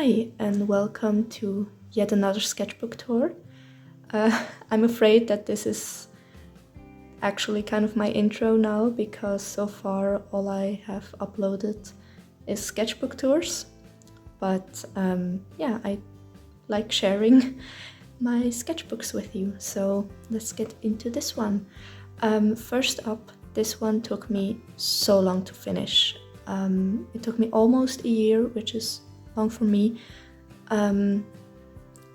Hi, and welcome to yet another sketchbook tour. I'm afraid that this is actually kind of my intro now, because so far all I have uploaded is sketchbook tours. But yeah, I like sharing my sketchbooks with you, so let's get into this one. First up, this one took me so long to finish. It took me almost a year, which is long for me. And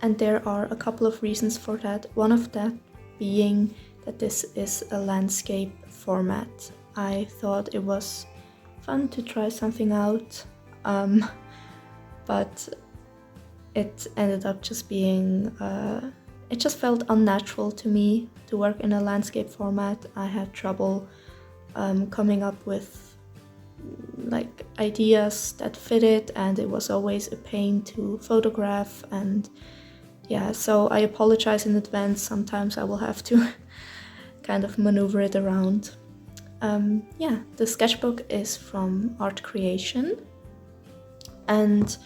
there are a couple of reasons for that. One of that being that this is a landscape format. I thought it was fun to try something out, but it ended up just being, it just felt unnatural to me to work in a landscape format. I had trouble coming up with like ideas that fit it, and it was always a pain to photograph. And yeah, so I apologize in advance. Sometimes I will have to kind of maneuver it around. Yeah, the sketchbook is from Art Creation, and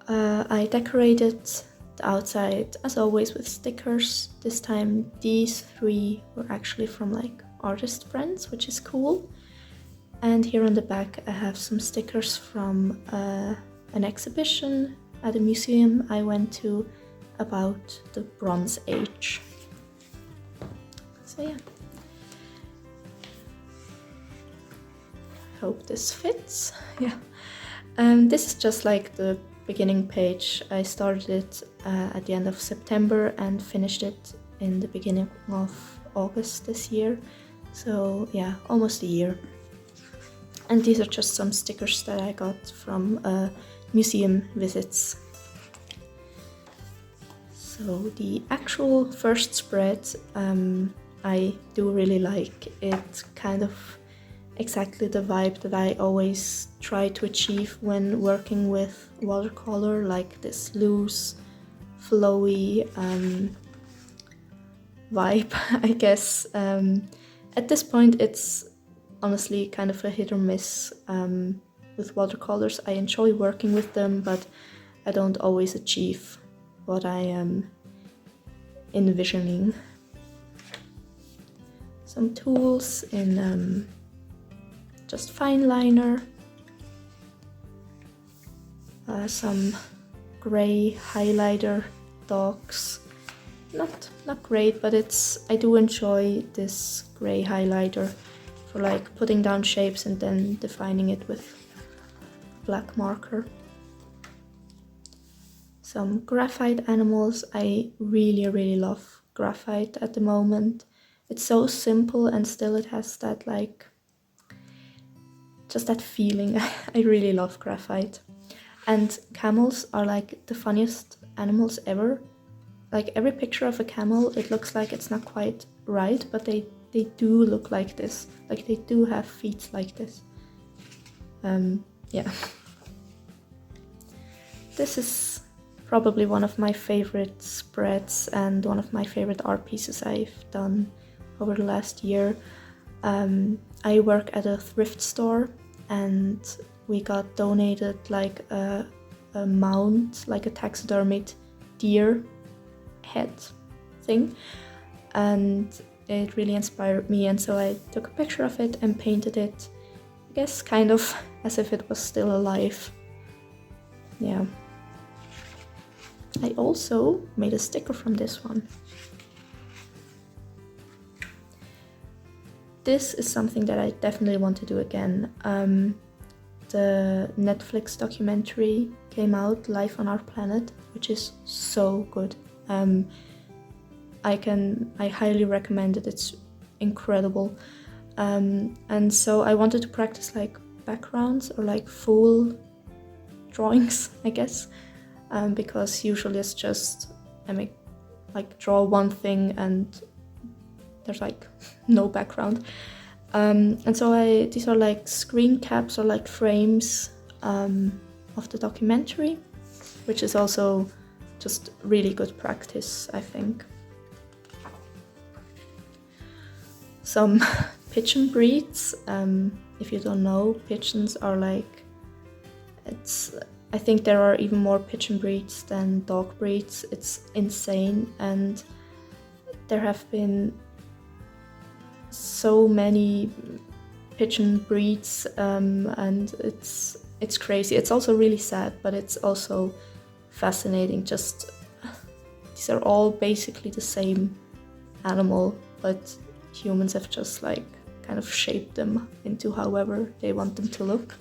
I decorated the outside as always with stickers. This time these three were actually from like artist friends, which is cool. And here on the back I have some stickers from an exhibition at a museum I went to about the Bronze Age. So yeah. Hope this fits. Yeah. This is just like the beginning page. I started it at the end of September and finished it in the beginning of August this year. So yeah, almost a year. And these are just some stickers that I got from museum visits. So the actual first spread I do really like. It's kind of exactly the vibe that I always try to achieve when working with watercolor, like this loose, flowy vibe, I guess. At this point it's honestly kind of a hit or miss with watercolors. I enjoy working with them, but I don't always achieve what I am envisioning. Some tools in just fine liner, some gray highlighter dogs. Not great, but I do enjoy this gray highlighter for like putting down shapes and then defining it with black marker. Some graphite animals. I really love graphite at the moment. It's so simple and still it has that like, just that feeling. I really love graphite. And camels are like the funniest animals ever. Like every picture of a camel, it looks like it's not quite right, but they do look like this. Like they do have feet like this. Yeah. This is probably one of my favorite spreads and one of my favorite art pieces I've done over the last year. I work at a thrift store and we got donated like a mount, like a taxidermied deer head thing, and it really inspired me, and so I took a picture of it and painted it, I guess kind of as if it was still alive. Yeah. I also made a sticker from this one. This is something that I definitely want to do again. The Netflix documentary came out, Life on Our Planet, which is so good. I highly recommend it. It's incredible. And so I wanted to practice like backgrounds or like full drawings, I guess, because usually it's just I make like draw one thing and there's like no background. And so these are like screen caps or like frames of the documentary, which is also just really good practice, I think. Some pigeon breeds. If you don't know, pigeons are like, it's I think there are even more pigeon breeds than dog breeds. It's insane, and there have been so many pigeon breeds, and it's crazy. It's also really sad, but it's also fascinating. Just these are all basically the same animal, but humans have just like kind of shaped them into however they want them to look.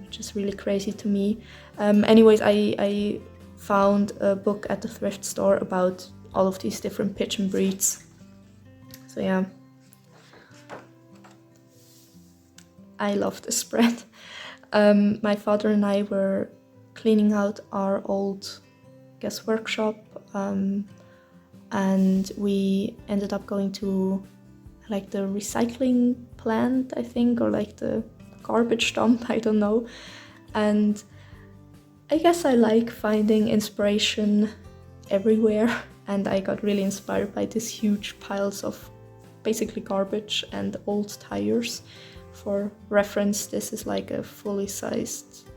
Just really crazy to me. Anyways, I found a book at the thrift store about all of these different pigeon breeds. So yeah, I love this spread. My father and I were cleaning out our old workshop, and we ended up going to like the recycling plant, I think, or like the garbage dump, I don't know. And I guess I like finding inspiration everywhere, and I got really inspired by these huge piles of basically garbage and old tires. For reference, this is like a fully sized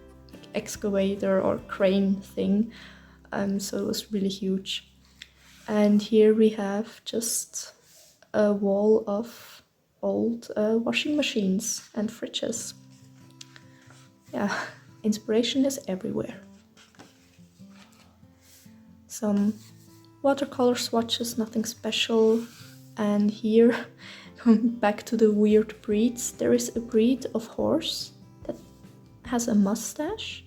excavator or crane thing, so it was really huge. And here we have just a wall of old washing machines and fridges. Yeah, inspiration is everywhere. Some watercolor swatches, nothing special. And here, going back to the weird breeds, there is a breed of horse that has a mustache.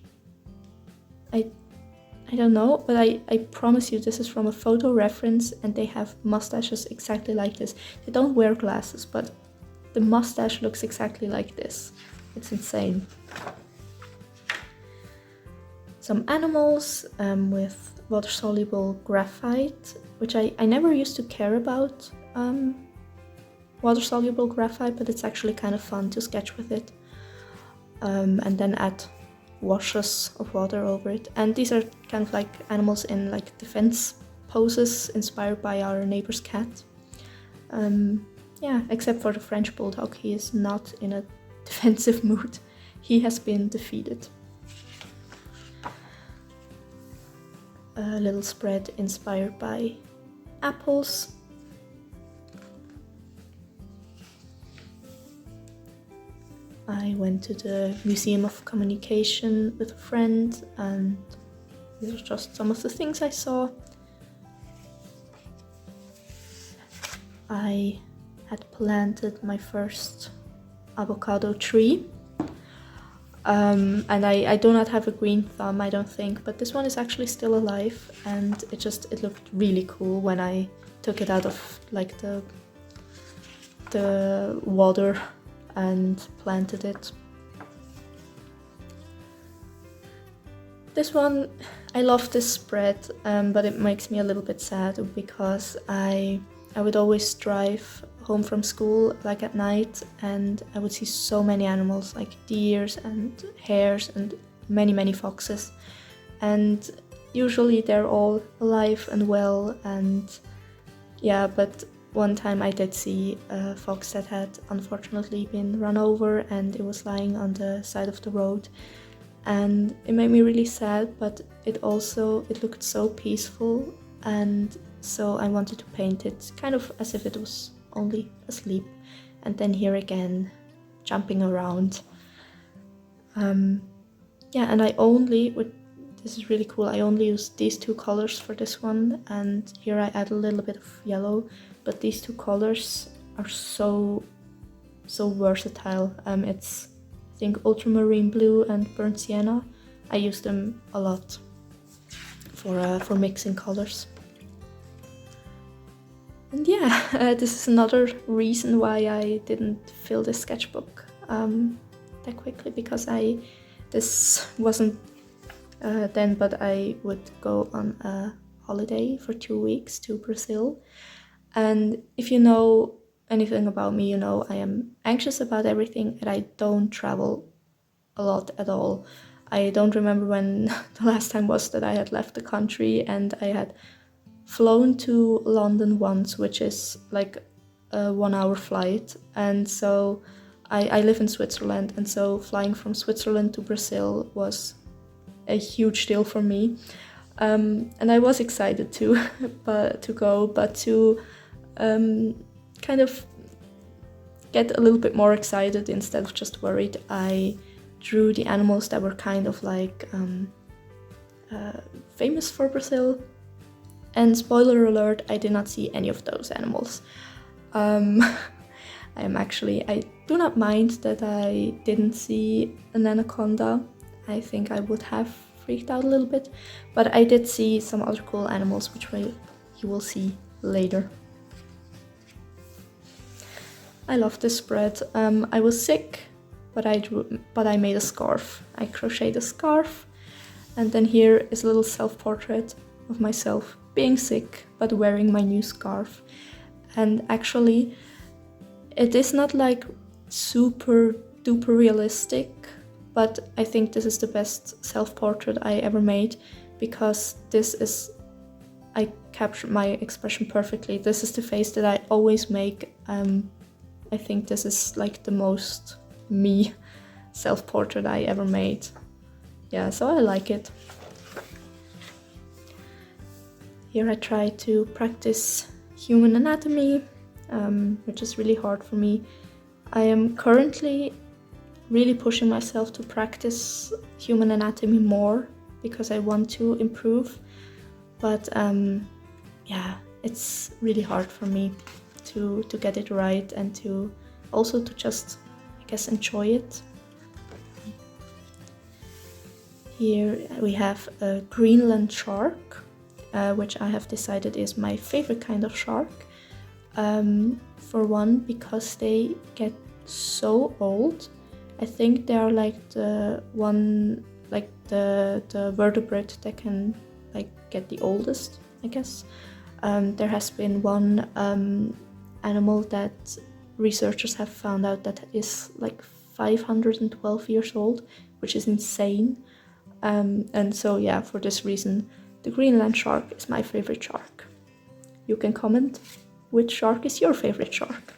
I don't know, but I promise you this is from a photo reference, and they have mustaches exactly like this. They don't wear glasses, but the mustache looks exactly like this. It's insane. Some animals with water-soluble graphite, which I never used to care about water-soluble graphite, but it's actually kind of fun to sketch with it. And then add washes of water over it. And these are kind of like animals in like defense poses inspired by our neighbor's cat. Yeah, except for the French bulldog, he is not in a defensive mood. He has been defeated. A little spread inspired by apples. I went to the Museum of Communication with a friend, and these are just some of the things I saw. I had planted my first avocado tree, and I do not have a green thumb, I don't think, but this one is actually still alive, and it looked really cool when I took it out of like the water and planted it. This one, I love this spread, but it makes me a little bit sad because I would always drive home from school like at night, and I would see so many animals like deers and hares and many foxes, and usually they're all alive and well, and yeah, but one time I did see a fox that had unfortunately been run over, and it was lying on the side of the road, and it made me really sad, but it looked so peaceful, and so I wanted to paint it kind of as if it was only asleep, and then here again jumping around. Yeah, and this is really cool, I only used these two colors for this one, and here I add a little bit of yellow, but these two colors are so versatile. It's, I think, ultramarine blue and burnt sienna. I use them a lot for mixing colors. And yeah, this is another reason why I didn't fill this sketchbook that quickly, because this wasn't then, but I would go on a holiday for 2 weeks to Brazil. And if you know anything about me, you know I am anxious about everything, and I don't travel a lot at all. I don't remember when the last time was that I had left the country, and I had flown to London once, which is like a 1-hour flight, and so I live in Switzerland, and so flying from Switzerland to Brazil was a huge deal for me. And I was excited to go, but to kind of get a little bit more excited instead of just worried, I drew the animals that were kind of like famous for Brazil. And spoiler alert, I did not see any of those animals. I do not mind that I didn't see an anaconda. I think I would have freaked out a little bit, but I did see some other cool animals, which you will see later. I love this spread. I was sick, but I made a scarf. I crocheted a scarf, and then here is a little self-portrait of myself being sick, but wearing my new scarf. And actually, it is not like super duper realistic, but I think this is the best self-portrait I ever made, because I captured my expression perfectly. This is the face that I always make. I think this is like the most me self-portrait I ever made. Yeah, so I like it. Here I try to practice human anatomy, which is really hard for me. I am currently really pushing myself to practice human anatomy more because I want to improve, but yeah, it's really hard for me to get it right, and to also to just, I guess, enjoy it. Here we have a Greenland shark, which I have decided is my favorite kind of shark. For one, because they get so old. I think they are like the vertebrate that can like get the oldest, I guess. There has been one animal that researchers have found out that is like 512 years old, which is insane. And so yeah, for this reason, the Greenland shark is my favorite shark. You can comment which shark is your favorite shark.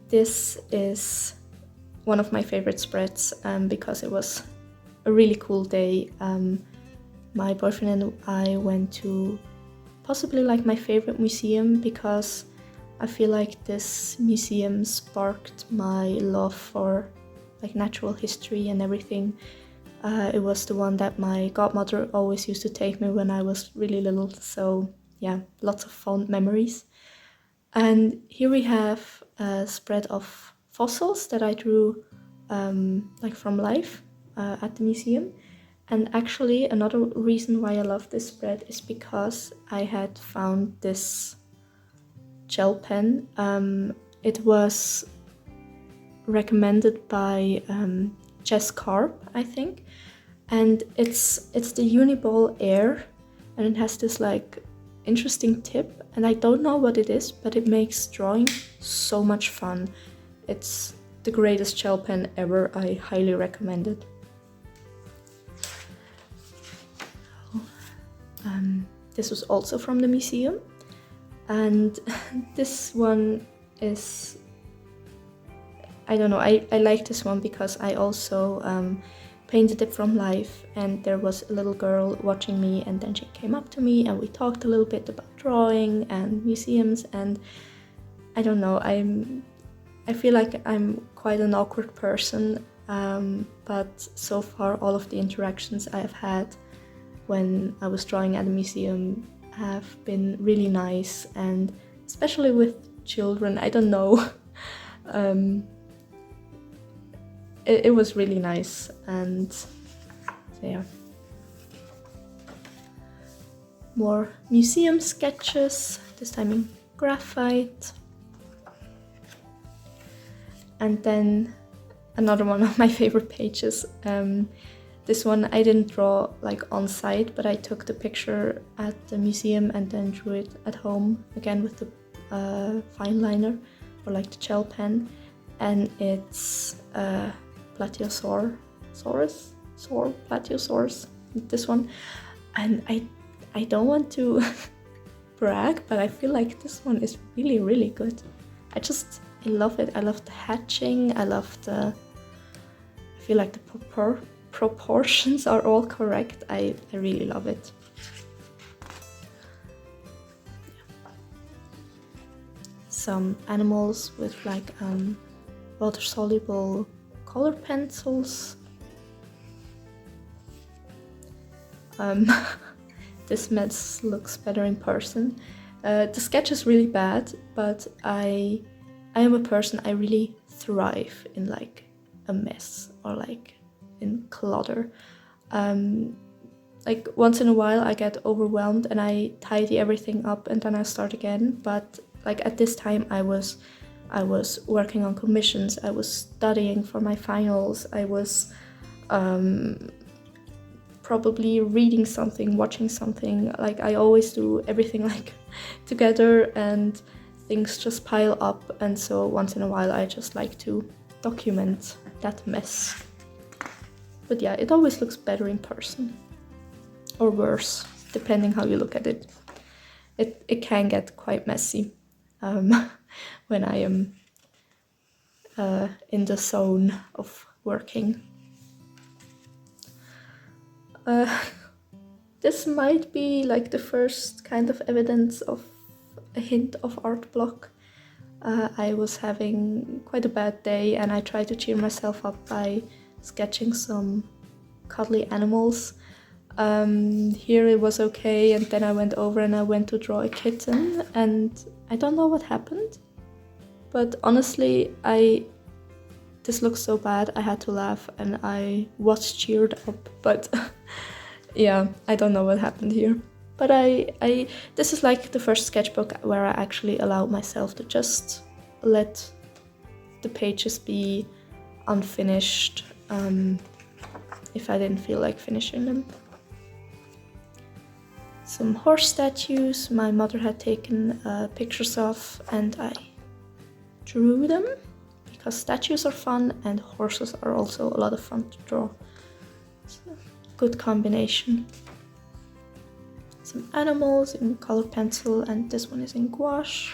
This is one of my favorite spreads because it was a really cool day. My boyfriend and I went to possibly like my favorite museum, because I feel like this museum sparked my love for like natural history and everything. It was the one that my godmother always used to take me when I was really little, so yeah, lots of fond memories. And here we have a spread of fossils that I drew like from life at the museum. And actually another reason why I love this spread is because I had found this gel pen. It was recommended by Jess Carp, I think, and it's the Uniball Air, and it has this like interesting tip, and I don't know what it is, but it makes drawing so much fun. It's the greatest gel pen ever. I highly recommend it. This was also from the museum, and this one is, I don't know, I like this one because I also painted it from life, and there was a little girl watching me, and then she came up to me and we talked a little bit about drawing and museums, and I don't know, I feel like I'm quite an awkward person, but so far all of the interactions I have had when I was drawing at a museum have been really nice, and especially with children, I don't know. It was really nice, and so yeah. More museum sketches, this time in graphite. And then another one of my favorite pages. This one I didn't draw like on site, but I took the picture at the museum and then drew it at home again with the fine liner, or like the gel pen, and it's Plateosaurus, this one. And I don't want to brag, but I feel like this one is really, really good. I love it. I love the hatching. I feel like the proportions are all correct. I really love it. Some animals with like water-soluble color pencils. This mess looks better in person. The sketch is really bad, but I am a person, I really thrive in like a mess or like in clutter. Like once in a while I get overwhelmed and I tidy everything up and then I start again, but like at this time I was working on commissions, I was studying for my finals, I was probably reading something, watching something. Like I always do everything like together and things just pile up, and so once in a while I just like to document that mess. But yeah, it always looks better in person, or worse, depending how you look at it. It can get quite messy when I am in the zone of working. This might be like the first kind of evidence of a hint of art block. I was having quite a bad day and I tried to cheer myself up by sketching some cuddly animals. Here it was okay, and then I went over and I went to draw a kitten, and I don't know what happened, but honestly this looks so bad, I had to laugh and I was cheered up, but yeah, I don't know what happened here. But this is like the first sketchbook where I actually allowed myself to just let the pages be unfinished if I didn't feel like finishing them. Some horse statues my mother had taken pictures of, and I drew them because statues are fun and horses are also a lot of fun to draw. It's a good combination. Some animals in color pencil, and this one is in gouache.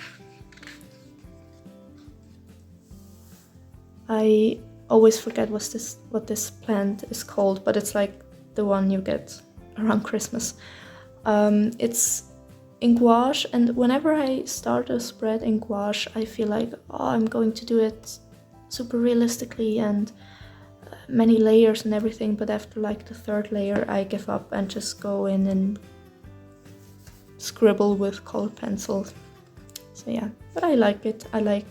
I always forget what this plant is called, but it's like the one you get around Christmas. It's in gouache, and whenever I start a spread in gouache, I feel like, oh, I'm going to do it super realistically and many layers and everything, but after like the third layer I give up and just go in and scribble with colored pencils. So yeah, but I like it. I like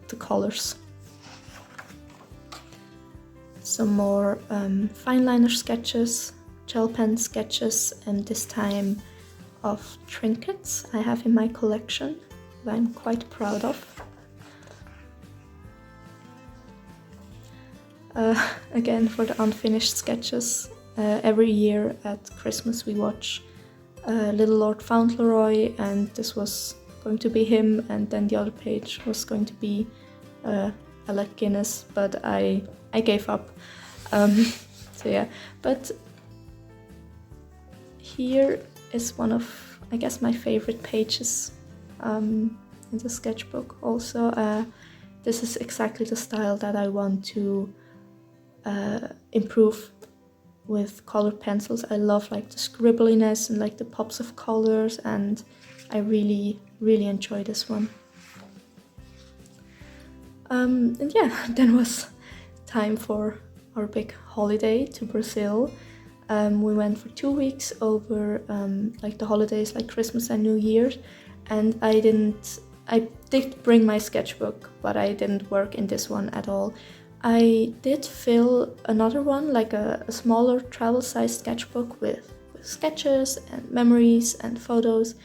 the colors. Some more fine liner sketches, gel pen sketches, and this time of trinkets I have in my collection that I'm quite proud of. Again, for the unfinished sketches, every year at Christmas we watch Little Lord Fauntleroy, and this was going to be him, and then the other page was going to be Alec Guinness, but I gave up. So yeah, but here is one of, I guess, my favorite pages in the sketchbook also. This is exactly the style that I want to improve with colored pencils. I love like the scribbliness and like the pops of colors, and I really enjoy this one. And yeah, then was time for our big holiday to Brazil. We went for 2 weeks over like the holidays, like Christmas and New Year's, and I did bring my sketchbook, but I didn't work in this one at all. I did fill another one, like a smaller travel-sized sketchbook with sketches and memories and photos,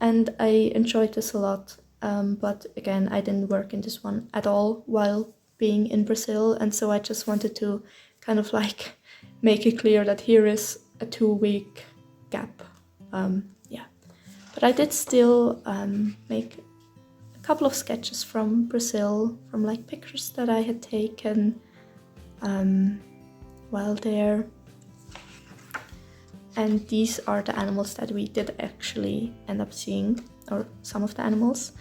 and I enjoyed this a lot. But again, I didn't work in this one at all while being in Brazil, and so I just wanted to kind of like make it clear that here is a 2-week gap. Yeah, but I did still make a couple of sketches from Brazil, from like pictures that I had taken while there. And these are the animals that we did actually end up seeing, or some of the animals.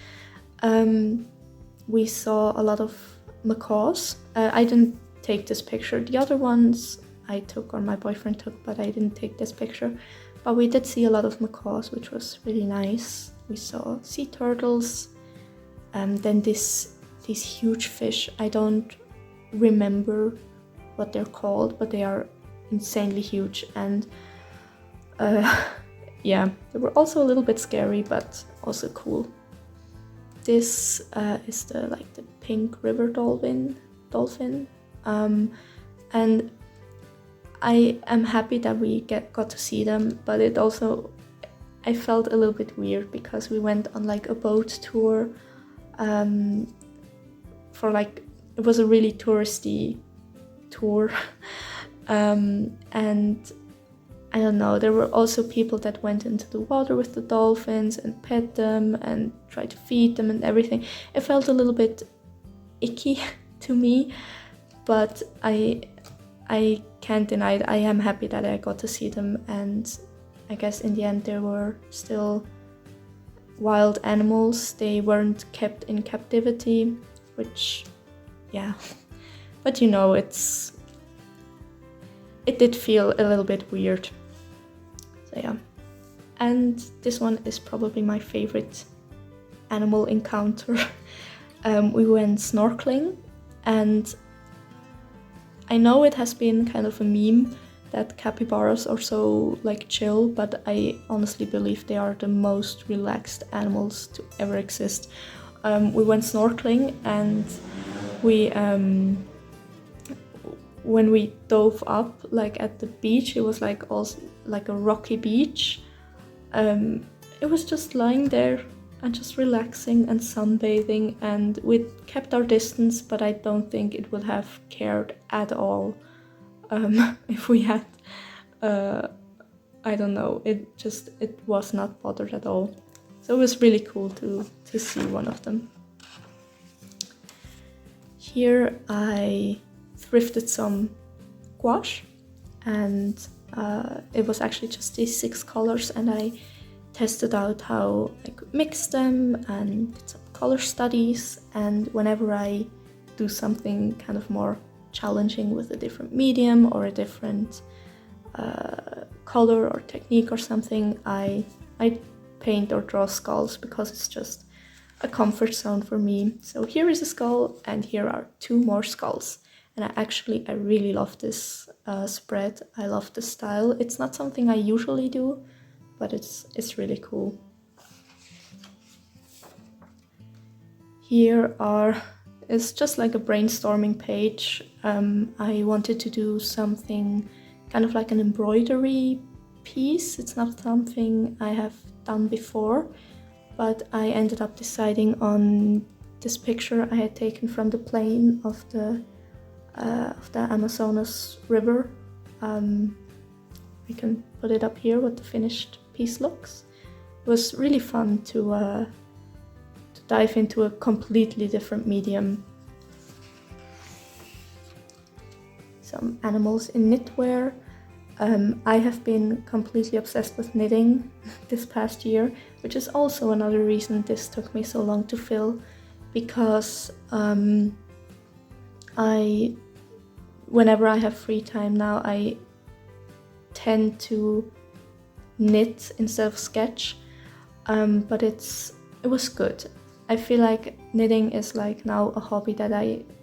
We saw a lot of macaws. I didn't take this picture. The other ones I took, or my boyfriend took, but I didn't take this picture. But we did see a lot of macaws, which was really nice. We saw sea turtles, then these huge fish. I don't remember what they're called, but they are insanely huge, and yeah, they were also a little bit scary, but also cool. This is the pink river dolphin, and I am happy that we got to see them, but I felt a little bit weird because we went on a boat tour for it was a really touristy tour, and I don't know, there were also people that went into the water with the dolphins and pet them and tried to feed them and everything. It felt a little bit icky to me, but I can't deny it. I am happy that I got to see them, and I guess in the end there were still wild animals. They weren't kept in captivity, which, yeah, but it did feel a little bit weird. So yeah, and this one is probably my favorite animal encounter. We went snorkeling, and I know it has been kind of a meme that capybaras are so chill, but I honestly believe they are the most relaxed animals to ever exist. We went snorkeling, and when we dove up at the beach, it was also a rocky beach. It was just lying there and just relaxing and sunbathing, and we kept our distance, but I don't think it would have cared at all if we had I don't know, it was not bothered at all. So it was really cool to see one of them. Here I thrifted some gouache, and it was actually just these 6 colors, and I tested out how I could mix them and did some color studies. And whenever I do something kind of more challenging with a different medium or a different color or technique or something, I paint or draw skulls, because it's just a comfort zone for me. So here is a skull, and here are 2 more skulls. And I really love this spread. I love the style. It's not something I usually do, but it's really cool. Here is just a brainstorming page. I wanted to do something kind of like an embroidery piece. It's not something I have done before, but I ended up deciding on this picture I had taken from the plain of the Amazonas River. I can put it up here what the finished piece looks. It was really fun to dive into a completely different medium. Some animals in knitwear. I have been completely obsessed with knitting this past year, which is also another reason this took me so long to fill, because whenever I have free time now, I tend to knit instead of sketch, but it was good. I feel like knitting is now a hobby that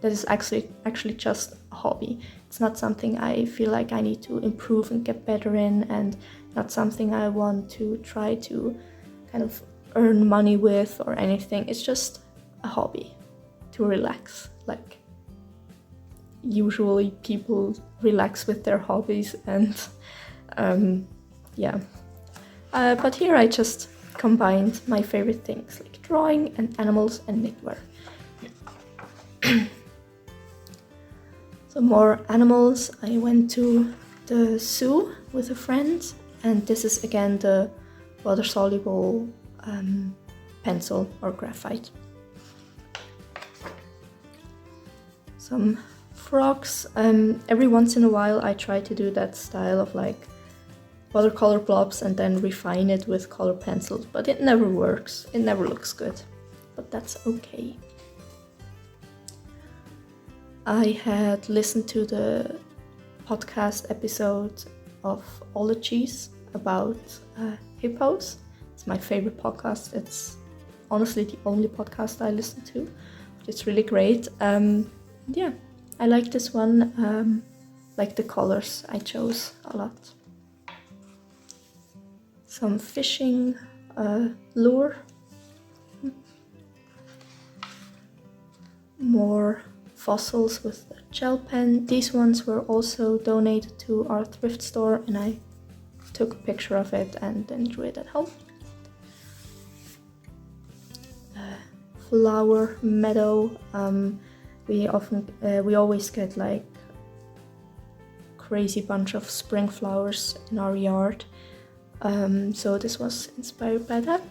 is actually just a hobby. It's not something I feel like I need to improve and get better in, and not something I want to try to kind of earn money with or anything. It's just a hobby to relax. Usually people relax with their hobbies, and yeah. But here I just combined my favorite things, like drawing and animals and knitwear. So more animals. I went to the zoo with a friend, and this is again the water-soluble pencil or graphite. Some frogs. Every once in a while I try to do that style of watercolor blobs and then refine it with color pencils, but it never works. It never looks good, but that's okay. I had listened to the podcast episode of Ologies about hippos. It's my favorite podcast. It's honestly the only podcast I listen to. It's really great. Yeah, I like this one. Like the colors I chose a lot. Some fishing lure. More fossils with the gel pen. These ones were also donated to our thrift store, and I took a picture of it and then drew it at home. Flower meadow. We always get like crazy bunch of spring flowers in our yard, so this was inspired by that.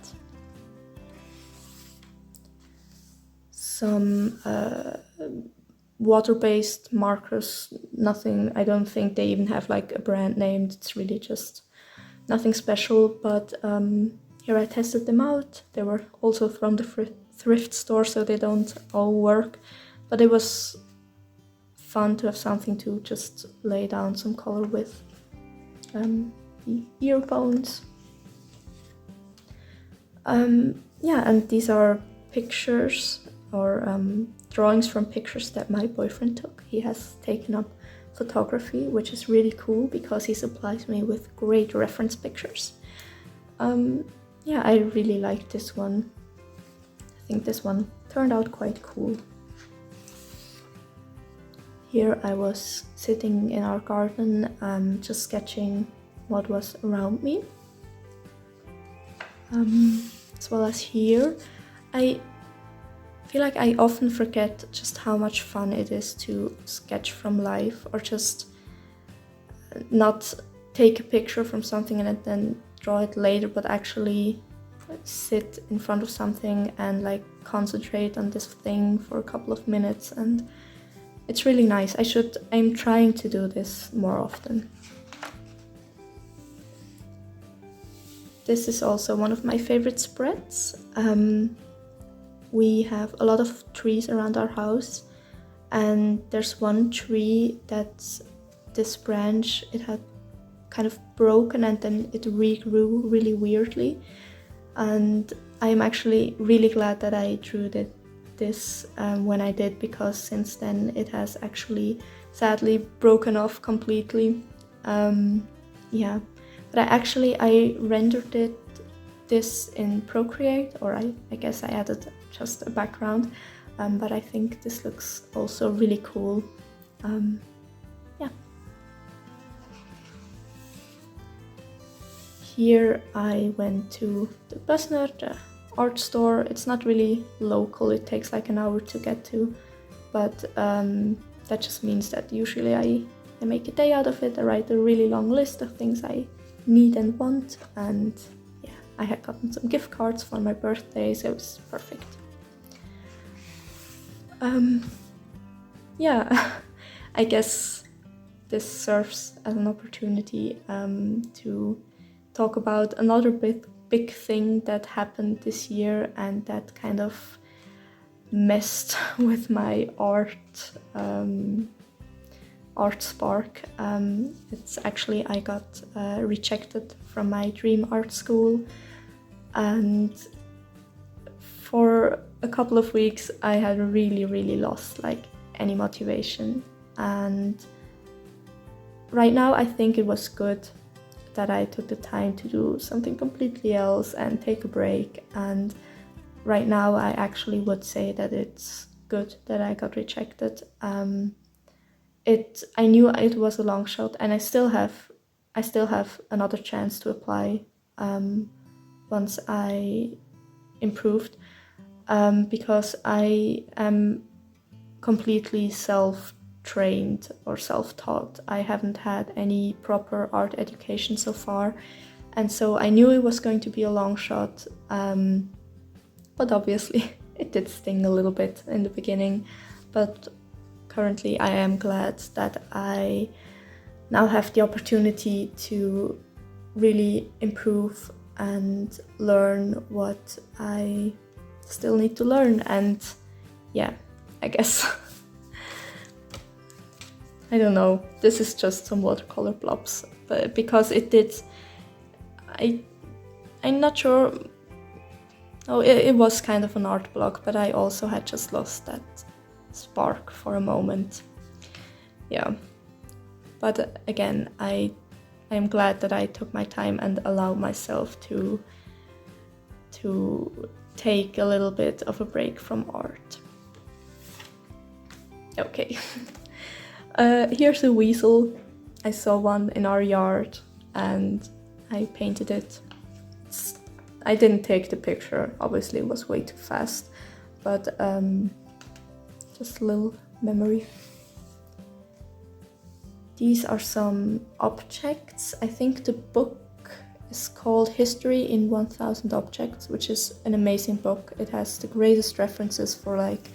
Some water-based markers, nothing, I don't think they even have like a brand name, it's really just nothing special, but here I tested them out. They were also from the thrift store, so they don't all work, but it was fun to have something to just lay down some color with. The ear bones. Yeah, and these are pictures or drawings from pictures that my boyfriend took. He has taken up photography, which is really cool because he supplies me with great reference pictures. Yeah, I really like this one. I think this one turned out quite cool. Here I was sitting in our garden, just sketching what was around me. As well as here, I feel like I often forget just how much fun it is to sketch from life, or just not take a picture from something and then draw it later, but actually sit in front of something and like concentrate on this thing for a couple of minutes, and it's really nice. I'm trying to do this more often. This is also one of my favorite spreads. We have a lot of trees around our house, and there's one tree that's this branch, it had kind of broken and then it regrew really weirdly, and I'm actually really glad that I drew this when I did, because since then it has actually sadly broken off completely. Yeah, but I rendered this in Procreate, or I guess I added just a background, but I think this looks also really cool. Yeah. Here I went to the Bössner, the art store. It's not really local, it takes like an hour to get to, but that just means that usually I make a day out of it. I write a really long list of things I need and want, and yeah, I had gotten some gift cards for my birthday, so it was perfect. Yeah, I guess this serves as an opportunity to talk about another big thing that happened this year, and that kind of messed with my art spark. It's actually, I got rejected from my dream art school, and for a couple of weeks I had really lost like any motivation, and right now I think it was good that I took the time to do something completely else and take a break, and right now I actually would say that it's good that I got rejected. I knew it was a long shot, and I still have another chance to apply once I improved, because I am completely self-trained or self-taught. I haven't had any proper art education so far, and so I knew it was going to be a long shot, but obviously it did sting a little bit in the beginning, but currently I am glad that I now have the opportunity to really improve and learn what I still need to learn, and yeah, I guess I don't know, this is just some watercolor blobs, but because it did, I'm not sure. Oh, it was kind of an art block, but I also had just lost that spark for a moment. Yeah, but again, I'm glad that I took my time and allowed myself to take a little bit of a break from art. Okay, here's a weasel. I saw one in our yard and I painted it. I didn't take the picture, obviously it was way too fast, but just a little memory. These are some objects. I think the book is called History in 1000 Objects, which is an amazing book. It has the greatest references for like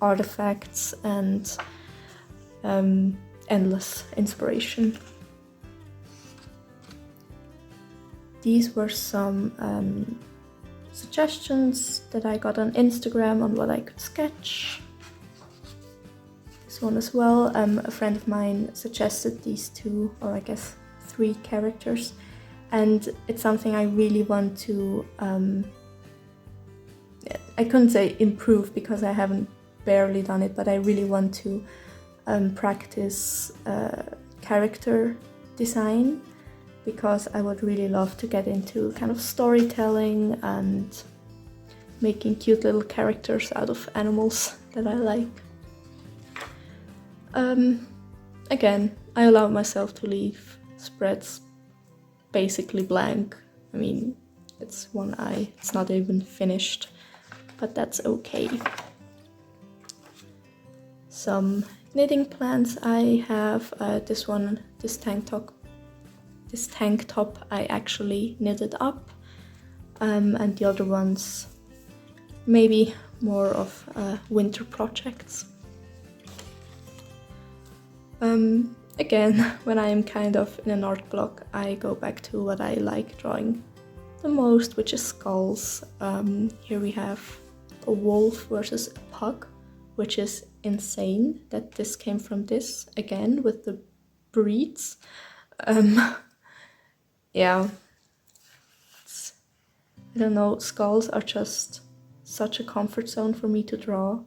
artifacts and endless inspiration. These were some suggestions that I got on Instagram on what I could sketch. This one as well. A friend of mine suggested these 2, or I guess 3 characters, and it's something I really want to, I couldn't say improve because I haven't barely done it, but I really want to practice character design, because I would really love to get into kind of storytelling and making cute little characters out of animals that I like. Again, I allowed myself to leave spreads basically blank. I mean, it's one eye, it's not even finished, but that's okay. Some knitting plans I have. This tank top I actually knitted up, and the other ones maybe more of winter projects. Again, when I am kind of in an art block, I go back to what I like drawing the most, which is skulls. Here we have a wolf versus a pug, which is insane that this came from this, again with the breeds. Yeah, I don't know, skulls are just such a comfort zone for me to draw.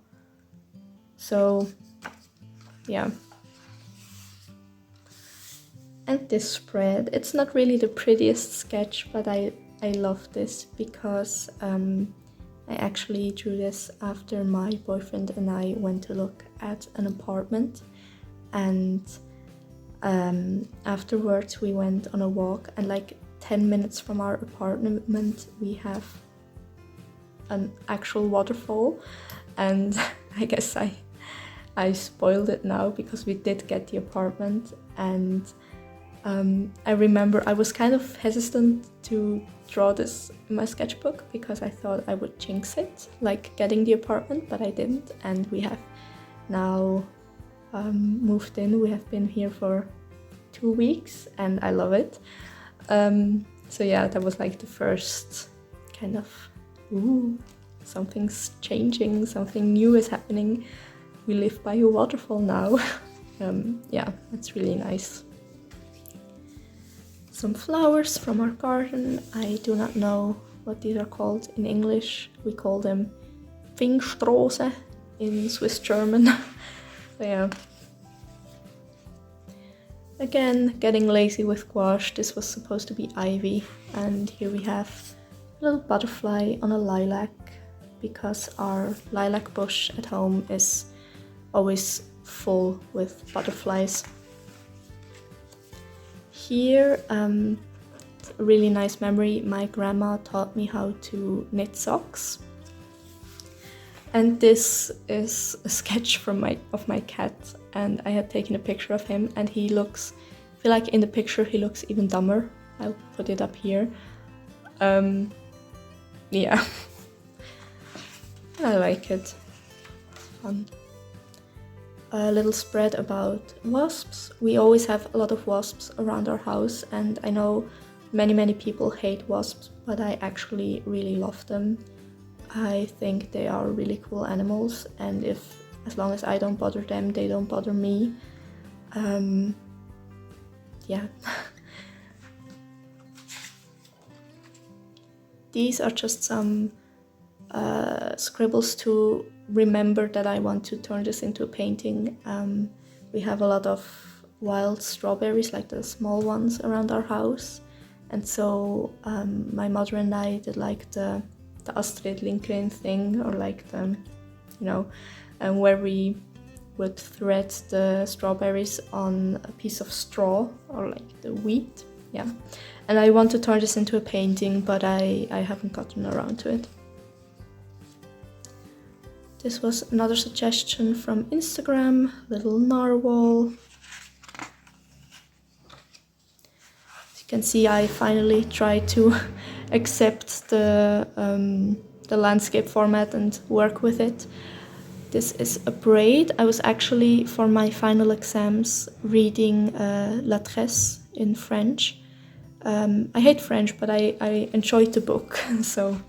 So, yeah. And this spread, it's not really the prettiest sketch, but I love this because I actually drew this after my boyfriend and I went to look at an apartment, and afterwards we went on a walk, and like 10 minutes from our apartment we have an actual waterfall, and I guess I spoiled it now because we did get the apartment, and I remember I was kind of hesitant to draw this in my sketchbook because I thought I would jinx it, like getting the apartment, but I didn't, and we have now moved in. We have been here for 2 weeks and I love it. So yeah, that was like the first kind of, ooh, something's changing, something new is happening. We live by a waterfall now. Yeah, that's really nice. Some flowers from our garden. I do not know what these are called in English. We call them Pfingstrose in Swiss German. So yeah. Again, getting lazy with gouache. This was supposed to be ivy, and here we have a little butterfly on a lilac because our lilac bush at home is always full with butterflies. Here, a really nice memory. My grandma taught me how to knit socks. And this is a sketch of my cat, and I had taken a picture of him, and he looks, I feel like in the picture he looks even dumber. I'll put it up here. Yeah. I like it. Fun. A little spread about wasps. We always have a lot of wasps around our house, and I know many people hate wasps, but I actually really love them. I think they are really cool animals, and as long as I don't bother them, they don't bother me. Yeah. These are just some scribbles to remember that I want to turn this into a painting. We have a lot of wild strawberries, like the small ones, around our house, and so my mother and I did like the Astrid Lindgren thing, or like the, where we would thread the strawberries on a piece of straw, or like the wheat. Yeah, and I want to turn this into a painting, but I haven't gotten around to it. This was another suggestion from Instagram, little narwhal. As you can see, I finally tried to accept the landscape format and work with it. This is a braid. I was actually, for my final exams, reading La Tresse in French. I hate French, but I enjoyed the book, so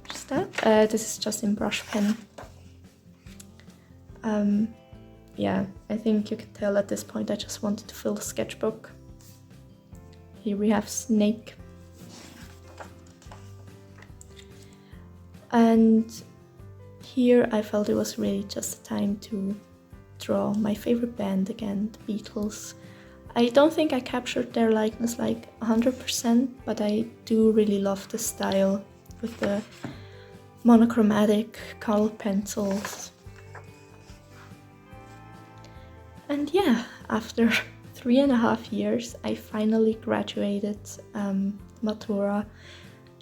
just that. This is just in brush pen. Yeah, I think you can tell at this point I just wanted to fill the sketchbook. Here we have Snake. And here I felt it was really just the time to draw my favorite band again, the Beatles. I don't think I captured their likeness like 100%, but I do really love the style with the monochromatic colored pencils. And yeah, after 3.5 years, I finally graduated Matura.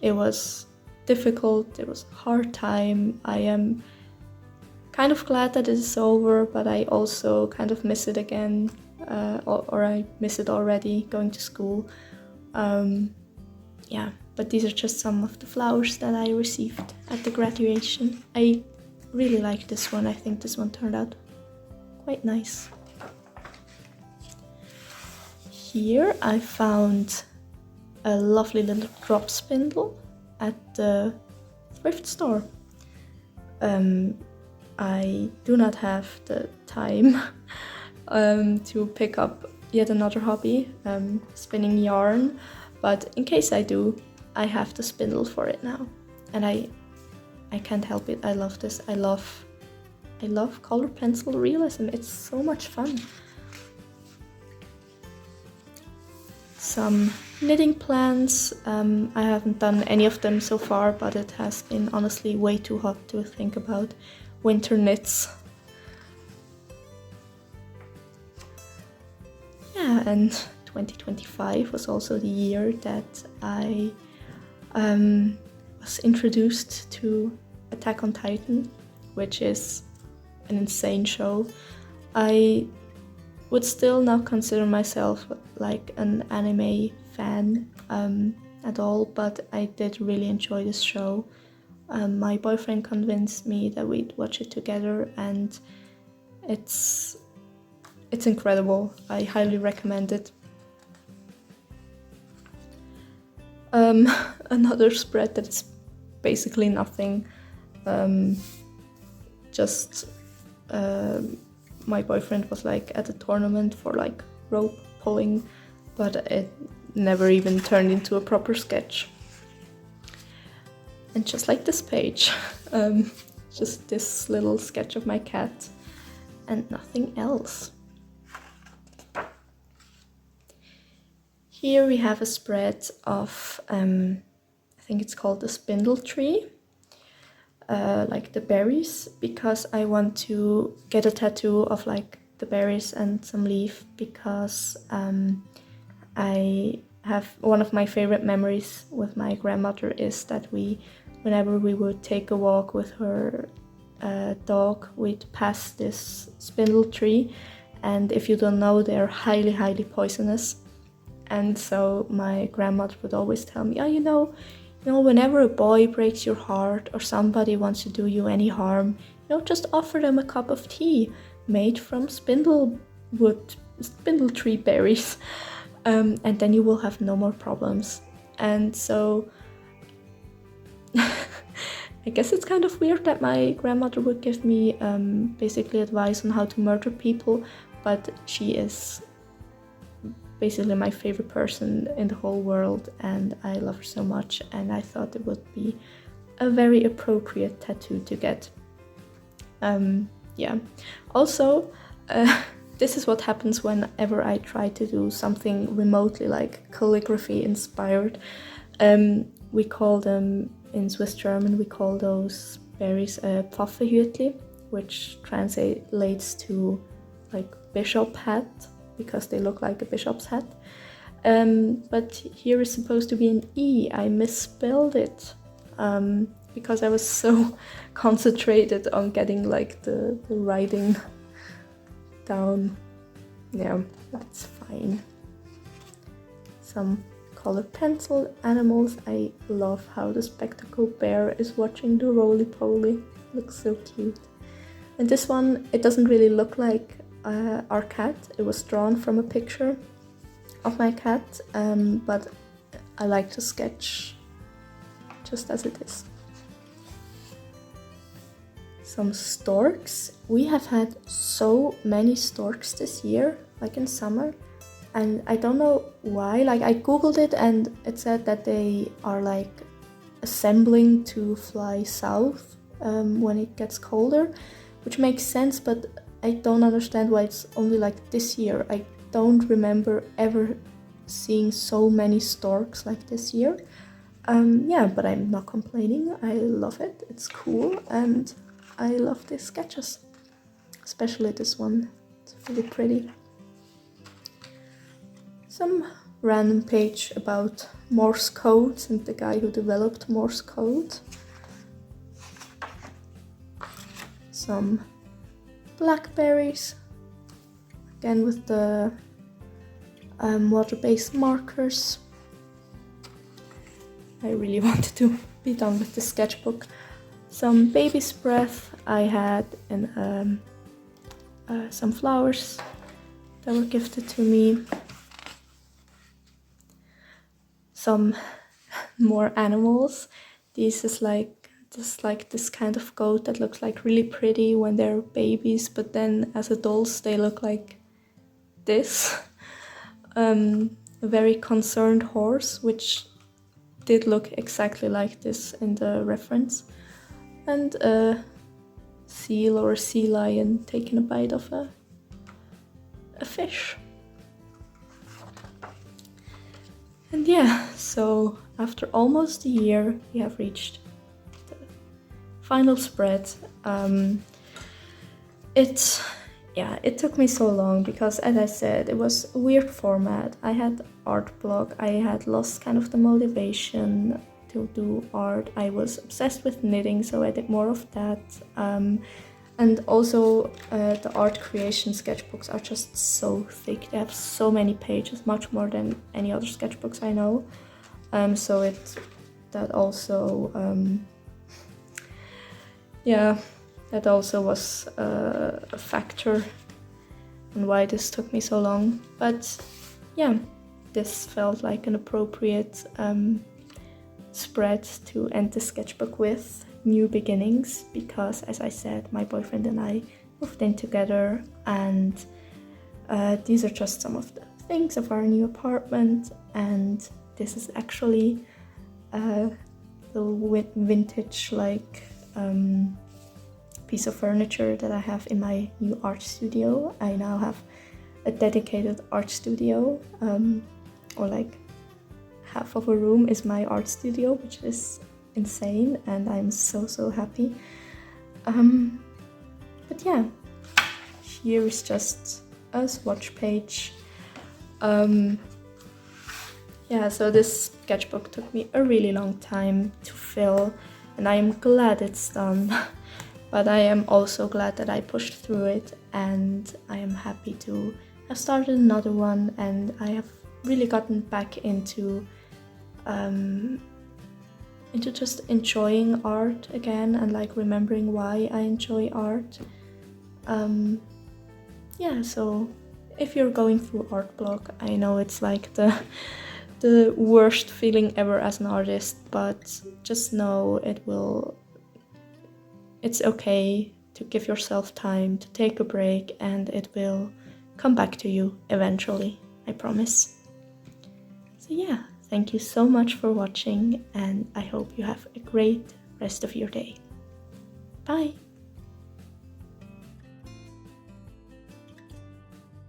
It was difficult, it was a hard time. I am kind of glad that it is over, but I also kind of miss it again, or I miss it already, going to school. Yeah, but these are just some of the flowers that I received at the graduation. I really like this one. I think this one turned out quite nice. Here I found a lovely little drop spindle at the thrift store. I do not have the time to pick up yet another hobby, spinning yarn, but in case I do, I have the spindle for it now, and I can't help it. I love this. I love color pencil realism. It's so much fun. Some knitting plans. I haven't done any of them so far, but it has been honestly way too hot to think about winter knits. Yeah, and 2025 was also the year that I was introduced to Attack on Titan, which is an insane show. I would still not consider myself like an anime fan at all, but I did really enjoy this show. My boyfriend convinced me that we'd watch it together, and it's incredible. I highly recommend it. Another spread that is basically nothing. My boyfriend was like at a tournament for like rope pulling, but it never even turned into a proper sketch. And just like this page, just this little sketch of my cat and nothing else. Here we have a spread of, I think it's called the spindle tree, like the berries, because I want to get a tattoo of like the berries and some leaf, because I have one of my favorite memories with my grandmother is that whenever we would take a walk with her dog, we'd pass this spindle tree, and if you don't know, they're highly, highly poisonous. And so my grandmother would always tell me, whenever a boy breaks your heart or somebody wants to do you any harm, just offer them a cup of tea made from spindle tree berries, and then you will have no more problems. And so I guess it's kind of weird that my grandmother would give me basically advice on how to murder people, but she is basically my favorite person in the whole world, and I love her so much, and I thought it would be a very appropriate tattoo to get. Yeah. Also, this is what happens whenever I try to do something remotely like calligraphy inspired. We call them, in Swiss German, we call those berries Pfaffenhütli, which translates to like bishop hat, because they look like a bishop's hat. But here is supposed to be an E. I misspelled it because I was so concentrated on getting like the writing down. Yeah, that's fine. Some colored pencil animals. I love how the spectacled bear is watching the roly-poly. Looks so cute. And this one, it doesn't really look like our cat. It was drawn from a picture of my cat, but I like to sketch just as it is. Some storks. We have had so many storks this year, like in summer, and I don't know why. Like, I googled it and it said that they are like assembling to fly south when it gets colder, which makes sense, but I don't understand why it's only like this year. I don't remember ever seeing so many storks like this year. Yeah, but I'm not complaining. I love it. It's cool, and I love these sketches, especially this one. It's really pretty. Some random page about Morse code and the guy who developed Morse code. Some blackberries, again with the water-based markers. I really wanted to be done with the sketchbook. Some baby's breath I had, and some flowers that were gifted to me. Some more animals. This is like this kind of goat that looks like really pretty when they're babies, but then as adults they look like this. A very concerned horse, which did look exactly like this in the reference, and a seal or a sea lion taking a bite of a fish. And yeah, so after almost a year, we have reached the final spread. It took me so long because, as I said, it was a weird format. I had art block. I had lost kind of the motivation to do art. I was obsessed with knitting, so I did more of that. And also the art creation sketchbooks are just so thick. They have so many pages, much more than any other sketchbooks I know. That also was a factor in why this took me so long. But yeah, this felt like an appropriate spread to end the sketchbook with. New beginnings, because as I said, my boyfriend and I moved in together, and these are just some of the things of our new apartment. And this is actually a little vintage like piece of furniture that I have in my new art studio. I now have a dedicated art studio, or like half of a room is my art studio, which is insane, and I'm so happy. But yeah, here is just a swatch page. So this sketchbook took me a really long time to fill, and I am glad it's done. But I am also glad that I pushed through it, and I am happy to have started another one, and I have really gotten back into just enjoying art again, and like remembering why I enjoy art. So if you're going through art block, I know it's like the worst feeling ever as an artist, but just know it's okay to give yourself time to take a break, and it will come back to you eventually, I promise. So yeah, thank you so much for watching, and I hope you have a great rest of your day. Bye!